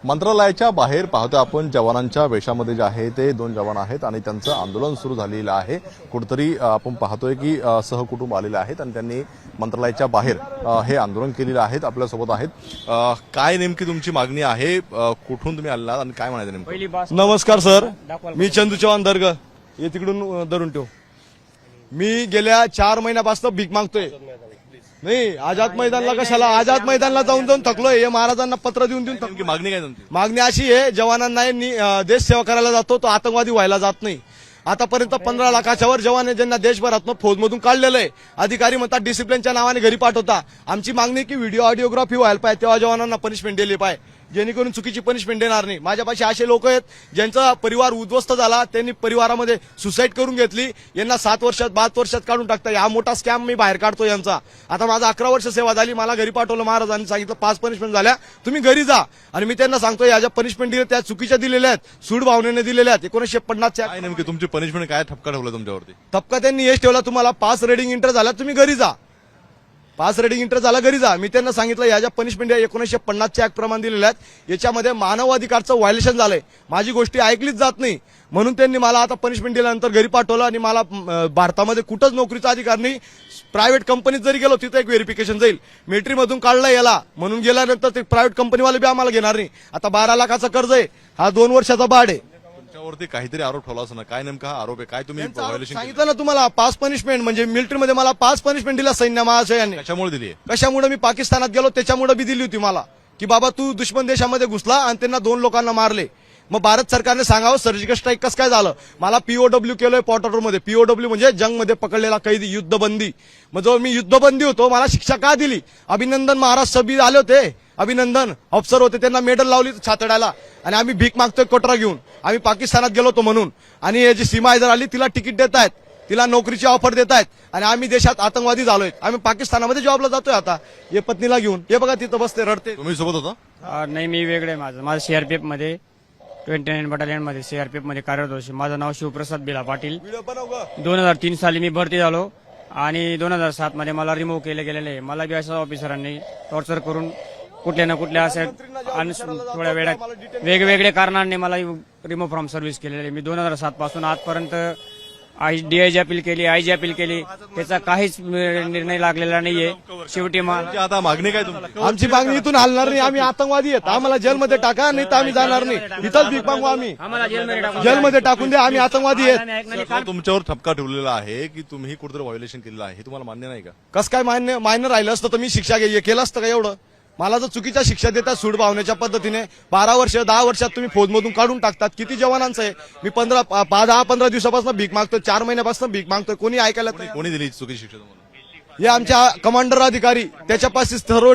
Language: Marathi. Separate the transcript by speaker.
Speaker 1: मंत्रालयाच्या बाहेर पाहतो आपण जवानांच्या वेशामध्ये जे आहे ते दोन जवान आहेत आणि त्यांचं आंदोलन सुरू झालेलं आहे। कुठेतरी आपण पाहतोय की सहकुटुंब आलेले आहेत आणि त्यांनी मंत्रालयाच्या बाहेर हे आंदोलन केलेलं आहे। आपल्यासोबत आहेत काय नेमकी तुमची मागणी आहे, कुठून तुम्ही आलात आणि काय म्हणायचं नेमकं?
Speaker 2: नमस्कार सर, मी चंदू चव्हाण दर्ग, हे तिकडून धरून ठेव। मी गेल्या 4 महिन्यापासून भीक मागतोय। नाही आझाद मैदानला कशाला, आझाद मैदानला जाऊन जाऊन थकलोय। हे महाराजांना पत्र देऊन देऊन
Speaker 1: नेमकी मागणी काय तुमची?
Speaker 2: मागणी अशी आहे, जवानांना देश सेवा करायला जातो तो आतंकवादी व्हायला जात नाही। आतापर्यंत 15 लाखाच्या वर जवान आहे ज्यांना देशभरातून फौजमधून काढलेलं आहे। अधिकारी म्हणतात डिसिप्लिनच्या नावाने घरी पाठवता। आमची मागणी की व्हिडिओ ऑडिओग्राफी व्हायला पाहिजे, तेव्हा जवानांना पनिशमेंट दिली पाहिजे, जेणेकरून चुकीची पनिशमेंट देणार नाही। माझ्यापाशी असे लोक आहेत ज्यांचा परिवार उद्ध्वस्त झाला, त्यांनी परिवारामध्ये सुसाईड करून घेतली, यांना 7 वर्षात 5 वर्षात काढून टाकता। हा मोठा स्कॅम मी बाहेर काढतो यांचा। आता माझा 11 वर्ष सेवा झाली, मला घरी पाठवलं महाराजांनी, सांगितलं 5 पनिशमेंट झाल्या, तुम्ही घरी जा। आणि मी त्यांना सांगतो या ज्या पनिशमेंट दिल्या त्या चुकीच्या दिलेल्या आहेत, सूड भावनेने दिलेल्या आहेत। 1950
Speaker 1: काय नेमकी तुमची पनिशमेंट काय ठपका ठेवला तुमच्यावरती?
Speaker 2: तपका त्यांनी हेच ठेवला, तुम्हाला 5 रेडिंग इंटर झाला तुम्ही घरी जा, 5 रेडिंग इंटर झाला घरी जा। मी त्यांना सांगितलं या ज्या पनिशमेंट 1950 ऍक्ट प्रमाणे दिलेल्या आहेत याच्यामध्ये मानवाधिकारचं व्हायलेशन झालंय, माझी गोष्टी ऐकलीच जात नाही, म्हणून त्यांनी मला आता पनिशमेंट दिल्यानंतर घरी पाठवलं। आणि मला भारतामध्ये कुठंच नोकरीचा अधिकार नाही, प्रायव्हेट कंपनीत जरी गेलो तिथे एक व्हेरिफिकेशन जाईल, मिलिटरीमधून काढलं याला, म्हणून गेल्यानंतर ते प्रायव्हेट कंपनीवाले बी आम्हाला घेणार नाही। आता 12 लाखाचं कर्ज आहे, हा 2 वर्षाचा बाड आहे।
Speaker 1: तुमच्यावरती काहीतरी आरोप ठेवला असं ना, काय नेमका हा आरोप आहे, काय तुम्ही व्हायोलेशन
Speaker 2: सांगितलं ना तुम्हाला 5 पनिशमेंट, म्हणजे मिलिटरीमध्ये मला 5 पनिशमेंट दिला सैन्य महाशयाने।
Speaker 1: कशामुळे दिली?
Speaker 2: कशामुळे मी पाकिस्तानात गेलो त्याच्यामुळे बी दिली होती मला, की बाबा तू दुश्मन देशामध्ये घुसला आणि त्यांना 2 लोकांना मारले। मग भारत सरकारने सांगावं सर्जिकल स्ट्राईक कसं काय झालं। मला पीओडब्ल्यू केलोय पॉर्टरमध्ये, पीओडब्ल्यू म्हणजे जंगमध्ये पकडलेला कैदी, युद्धबंदी। मग जो मी युद्धबंदी होतो मला शिक्षा का दिली? अभिनंदन महाराज सभी आले होते, अभिनंदन अफसर होते, त्यांना मेडल लावली छातडायला, आणि आम्ही भीक मागतोय कोटरा घेऊन। आम्ही पाकिस्तानात गेलो होतो म्हणून, आणि हे जी सीमा हैदर आली तिला तिकीट देत आहेत, तिला नोकरीची ऑफर देत आहेत, आणि आम्ही देशात आतंकवादी झालोय। आम्ही पाकिस्तानामध्ये जॉबला जातोय आता, हे पत्नीला घेऊन। हे बघा तिथं बसते रडते।
Speaker 1: तुम्ही सोबत होता?
Speaker 3: नाही, मी वेगळे, माझं सीआरपीएफ मध्ये 29 बटालियन मध्ये सीआरपीएफ मध्ये कार्यरत होतो। माझं नाव शिवप्रसाद बिला पाटील। 2003 साली मी भरती झालो आणि 2007 मध्ये मला रिमूव्ह केले गेलेले। मला बी अशा ऑफिसरांनी टॉर्चर करून कुठल्या ना कुठल्या असे थोड्या वेळात वेगवेगळ्या कारणांनी मला रिमूव्ह फ्रॉम सर्व्हिस केलेले। मी 2007 पासून आजपर्यंत डीआयजी अपील केली, आयजी अपील केली, त्याचा काहीच निर्णय लागलेला नाहीये। शेवटी
Speaker 1: आता मागणी काय तुमची?
Speaker 2: आमची मागणी इथून हलणार नाही, आम्ही आतंकवादी आहेत, आम्हाला जेलमध्ये टाका, नाही तर आम्ही जाणार नाही, इथंच भीक मागू, आम्ही जेलमध्ये टाकून द्या, आम्ही आतंकवादी आहेत।
Speaker 1: तुमच्यावर ठपका ठेवलेला आहे की तुम्ही कुठेतरी व्हायोलेशन केलेलं आहे, तुम्हाला मान्य नाही का?
Speaker 2: कसं काय मान्य राहिलं असतं तर मी शिक्षा केलं असतं का एवढं? मला जर चुकीच्या शिक्षा देतात सूड भावनेच्या पद्धतीने, 12 वर्ष 10 वर्षात तुम्ही फौजमधून काढून टाकतात, किती जवानांचं आहे? मी 10-15 दिवसापासून भीक मागतोय, 4 महिन्यापासून भीक मागतोय, कोणी ऐकायला?
Speaker 1: कोणी दिली चुकीची शिक्षा तुम्हाला?
Speaker 2: हे आमच्या कमांडर अधिकारी, त्याच्यापाशी सर्व